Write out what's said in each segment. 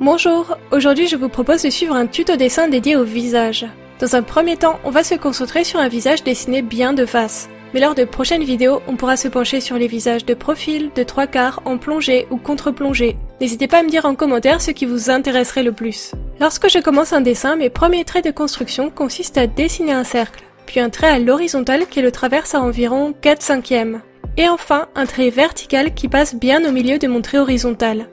Bonjour, aujourd'hui je vous propose de suivre un tuto dessin dédié au visage. Dans un premier temps, on va se concentrer sur un visage dessiné bien de face. Mais lors de prochaines vidéos, on pourra se pencher sur les visages de profil, de trois quarts, en plongée ou contre-plongée. N'hésitez pas à me dire en commentaire ce qui vous intéresserait le plus. Lorsque je commence un dessin, mes premiers traits de construction consistent à dessiner un cercle, puis un trait à l'horizontale qui le traverse à environ 4/5. Et enfin, un trait vertical qui passe bien au milieu de mon trait horizontal.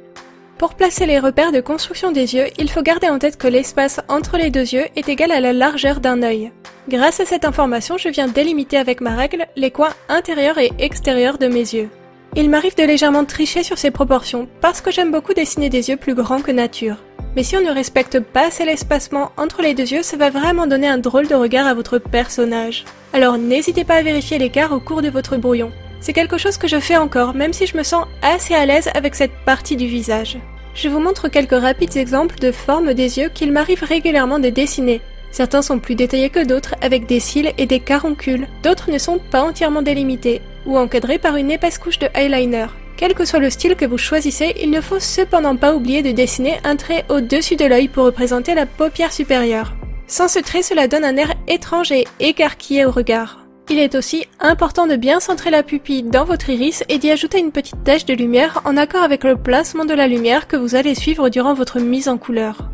Pour placer les repères de construction des yeux, il faut garder en tête que l'espace entre les deux yeux est égal à la largeur d'un œil. Grâce à cette information, je viens délimiter avec ma règle les coins intérieurs et extérieurs de mes yeux. Il m'arrive de légèrement tricher sur ces proportions parce que j'aime beaucoup dessiner des yeux plus grands que nature. Mais si on ne respecte pas assez l'espacement entre les deux yeux, ça va vraiment donner un drôle de regard à votre personnage. Alors n'hésitez pas à vérifier l'écart au cours de votre brouillon. C'est quelque chose que je fais encore, même si je me sens assez à l'aise avec cette partie du visage. Je vous montre quelques rapides exemples de formes des yeux qu'il m'arrive régulièrement de dessiner. Certains sont plus détaillés que d'autres, avec des cils et des caroncules. D'autres ne sont pas entièrement délimités, ou encadrés par une épaisse couche de eyeliner. Quel que soit le style que vous choisissez, il ne faut cependant pas oublier de dessiner un trait au-dessus de l'œil pour représenter la paupière supérieure. Sans ce trait, cela donne un air étrange et écarquillé au regard. Il est aussi important de bien centrer la pupille dans votre iris et d'y ajouter une petite tache de lumière en accord avec le placement de la lumière que vous allez suivre durant votre mise en couleur.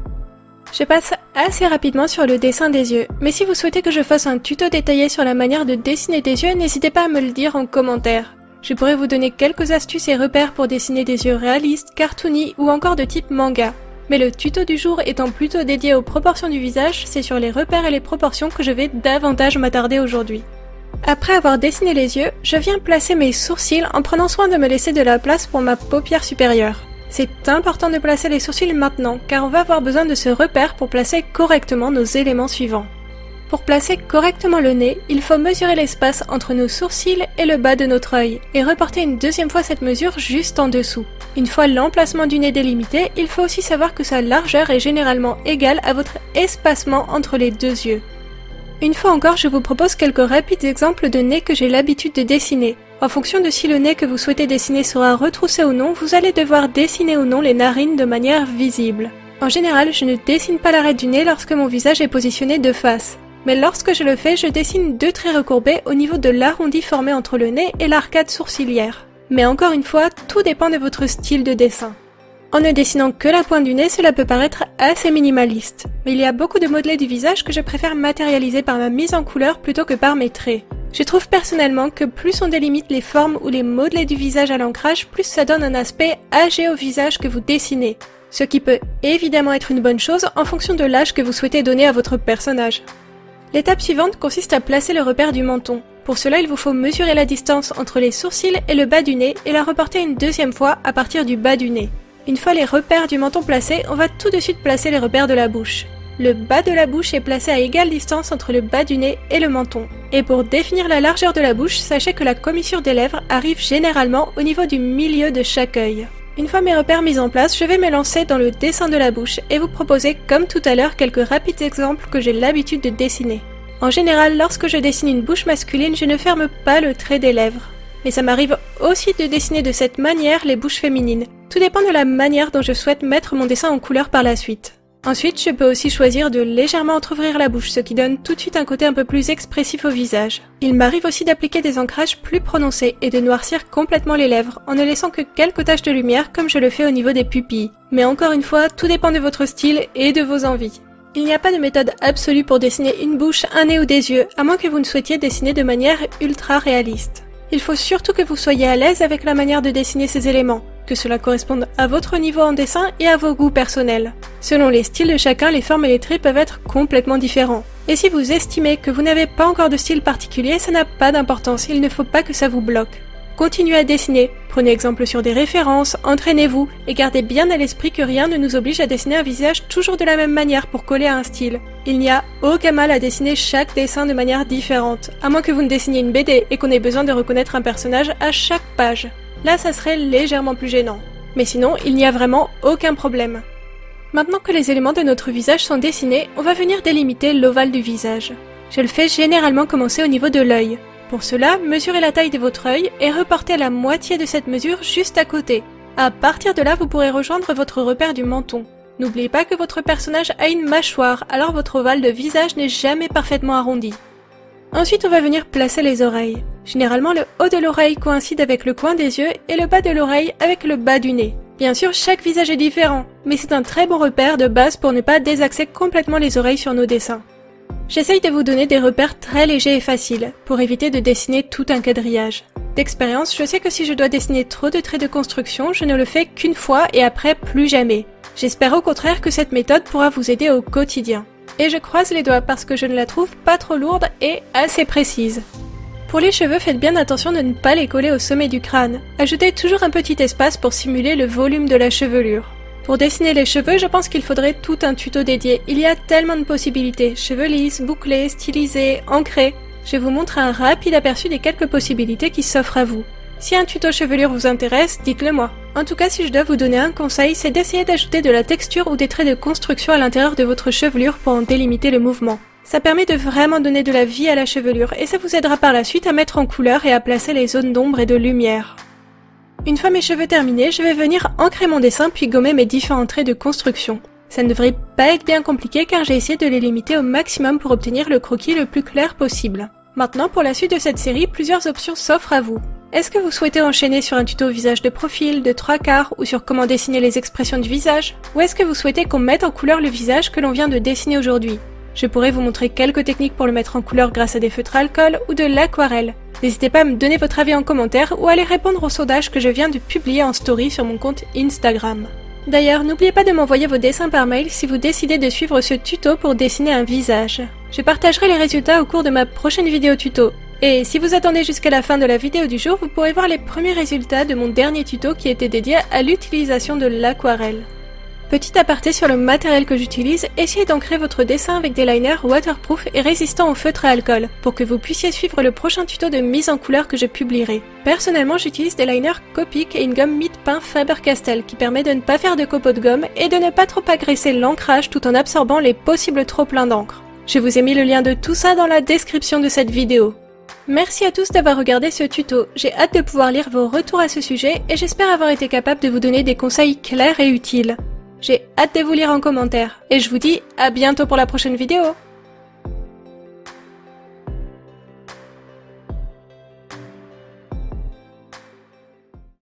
Je passe assez rapidement sur le dessin des yeux, mais si vous souhaitez que je fasse un tuto détaillé sur la manière de dessiner des yeux, n'hésitez pas à me le dire en commentaire. Je pourrais vous donner quelques astuces et repères pour dessiner des yeux réalistes, cartoony ou encore de type manga. Mais le tuto du jour étant plutôt dédié aux proportions du visage, c'est sur les repères et les proportions que je vais davantage m'attarder aujourd'hui. Après avoir dessiné les yeux, je viens placer mes sourcils en prenant soin de me laisser de la place pour ma paupière supérieure. C'est important de placer les sourcils maintenant, car on va avoir besoin de ce repère pour placer correctement nos éléments suivants. Pour placer correctement le nez, il faut mesurer l'espace entre nos sourcils et le bas de notre œil, et reporter une deuxième fois cette mesure juste en dessous. Une fois l'emplacement du nez délimité, il faut aussi savoir que sa largeur est généralement égale à votre espacement entre les deux yeux. Une fois encore, je vous propose quelques rapides exemples de nez que j'ai l'habitude de dessiner. En fonction de si le nez que vous souhaitez dessiner sera retroussé ou non, vous allez devoir dessiner ou non les narines de manière visible. En général, je ne dessine pas l'arête du nez lorsque mon visage est positionné de face. Mais lorsque je le fais, je dessine deux traits recourbés au niveau de l'arrondi formé entre le nez et l'arcade sourcilière. Mais encore une fois, tout dépend de votre style de dessin. En ne dessinant que la pointe du nez, cela peut paraître assez minimaliste. Mais il y a beaucoup de modelés du visage que je préfère matérialiser par ma mise en couleur plutôt que par mes traits. Je trouve personnellement que plus on délimite les formes ou les modelés du visage à l'ancrage, plus ça donne un aspect âgé au visage que vous dessinez. Ce qui peut évidemment être une bonne chose en fonction de l'âge que vous souhaitez donner à votre personnage. L'étape suivante consiste à placer le repère du menton. Pour cela, il vous faut mesurer la distance entre les sourcils et le bas du nez et la reporter une deuxième fois à partir du bas du nez. Une fois les repères du menton placés, on va tout de suite placer les repères de la bouche. Le bas de la bouche est placé à égale distance entre le bas du nez et le menton. Et pour définir la largeur de la bouche, sachez que la commissure des lèvres arrive généralement au niveau du milieu de chaque œil. Une fois mes repères mis en place, je vais me lancer dans le dessin de la bouche et vous proposer, comme tout à l'heure, quelques rapides exemples que j'ai l'habitude de dessiner. En général, lorsque je dessine une bouche masculine, je ne ferme pas le trait des lèvres. Mais ça m'arrive aussi de dessiner de cette manière les bouches féminines. Tout dépend de la manière dont je souhaite mettre mon dessin en couleur par la suite. Ensuite, je peux aussi choisir de légèrement entrouvrir la bouche, ce qui donne tout de suite un côté un peu plus expressif au visage. Il m'arrive aussi d'appliquer des ancrages plus prononcés et de noircir complètement les lèvres, en ne laissant que quelques taches de lumière comme je le fais au niveau des pupilles. Mais encore une fois, tout dépend de votre style et de vos envies. Il n'y a pas de méthode absolue pour dessiner une bouche, un nez ou des yeux, à moins que vous ne souhaitiez dessiner de manière ultra réaliste. Il faut surtout que vous soyez à l'aise avec la manière de dessiner ces éléments, que cela corresponde à votre niveau en dessin et à vos goûts personnels. Selon les styles de chacun, les formes et les traits peuvent être complètement différents. Et si vous estimez que vous n'avez pas encore de style particulier, ça n'a pas d'importance, il ne faut pas que ça vous bloque. Continuez à dessiner, prenez exemple sur des références, entraînez-vous et gardez bien à l'esprit que rien ne nous oblige à dessiner un visage toujours de la même manière pour coller à un style. Il n'y a aucun mal à dessiner chaque dessin de manière différente, à moins que vous ne dessiniez une BD et qu'on ait besoin de reconnaître un personnage à chaque page. Là, ça serait légèrement plus gênant. Mais sinon, il n'y a vraiment aucun problème. Maintenant que les éléments de notre visage sont dessinés, on va venir délimiter l'ovale du visage. Je le fais généralement commencer au niveau de l'œil. Pour cela, mesurez la taille de votre œil et reportez la moitié de cette mesure juste à côté. À partir de là, vous pourrez rejoindre votre repère du menton. N'oubliez pas que votre personnage a une mâchoire, alors votre ovale de visage n'est jamais parfaitement arrondi. Ensuite, on va venir placer les oreilles. Généralement, le haut de l'oreille coïncide avec le coin des yeux et le bas de l'oreille avec le bas du nez. Bien sûr, chaque visage est différent, mais c'est un très bon repère de base pour ne pas désaxer complètement les oreilles sur nos dessins. J'essaye de vous donner des repères très légers et faciles, pour éviter de dessiner tout un quadrillage. D'expérience, je sais que si je dois dessiner trop de traits de construction, je ne le fais qu'une fois et après plus jamais. J'espère au contraire que cette méthode pourra vous aider au quotidien. Et je croise les doigts parce que je ne la trouve pas trop lourde et assez précise. Pour les cheveux, faites bien attention de ne pas les coller au sommet du crâne. Ajoutez toujours un petit espace pour simuler le volume de la chevelure. Pour dessiner les cheveux, je pense qu'il faudrait tout un tuto dédié. Il y a tellement de possibilités. Cheveux lisses, bouclés, stylisés, ancrés. Je vous montre un rapide aperçu des quelques possibilités qui s'offrent à vous. Si un tuto chevelure vous intéresse, dites-le moi. En tout cas, si je dois vous donner un conseil, c'est d'essayer d'ajouter de la texture ou des traits de construction à l'intérieur de votre chevelure pour en délimiter le mouvement. Ça permet de vraiment donner de la vie à la chevelure et ça vous aidera par la suite à mettre en couleur et à placer les zones d'ombre et de lumière. Une fois mes cheveux terminés, je vais venir ancrer mon dessin puis gommer mes différents traits de construction. Ça ne devrait pas être bien compliqué car j'ai essayé de les limiter au maximum pour obtenir le croquis le plus clair possible. Maintenant, pour la suite de cette série, plusieurs options s'offrent à vous. Est-ce que vous souhaitez enchaîner sur un tuto visage de profil, de 3/4 ou sur comment dessiner les expressions du visage? Ou est-ce que vous souhaitez qu'on mette en couleur le visage que l'on vient de dessiner aujourd'hui? Je pourrais vous montrer quelques techniques pour le mettre en couleur grâce à des feutres à alcool ou de l'aquarelle. N'hésitez pas à me donner votre avis en commentaire ou à aller répondre au sondage que je viens de publier en story sur mon compte Instagram. D'ailleurs, n'oubliez pas de m'envoyer vos dessins par mail si vous décidez de suivre ce tuto pour dessiner un visage. Je partagerai les résultats au cours de ma prochaine vidéo tuto. Et si vous attendez jusqu'à la fin de la vidéo du jour, vous pourrez voir les premiers résultats de mon dernier tuto qui était dédié à l'utilisation de l'aquarelle. Petit aparté sur le matériel que j'utilise, essayez d'ancrer votre dessin avec des liners waterproof et résistants au feutre à alcool, pour que vous puissiez suivre le prochain tuto de mise en couleur que je publierai. Personnellement, j'utilise des liners Copic et une gomme mid-pain Faber-Castell qui permet de ne pas faire de copeaux de gomme et de ne pas trop agresser l'ancrage tout en absorbant les possibles trop-pleins d'encre. Je vous ai mis le lien de tout ça dans la description de cette vidéo. Merci à tous d'avoir regardé ce tuto, j'ai hâte de pouvoir lire vos retours à ce sujet et j'espère avoir été capable de vous donner des conseils clairs et utiles. J'ai hâte de vous lire en commentaire, et je vous dis à bientôt pour la prochaine vidéo.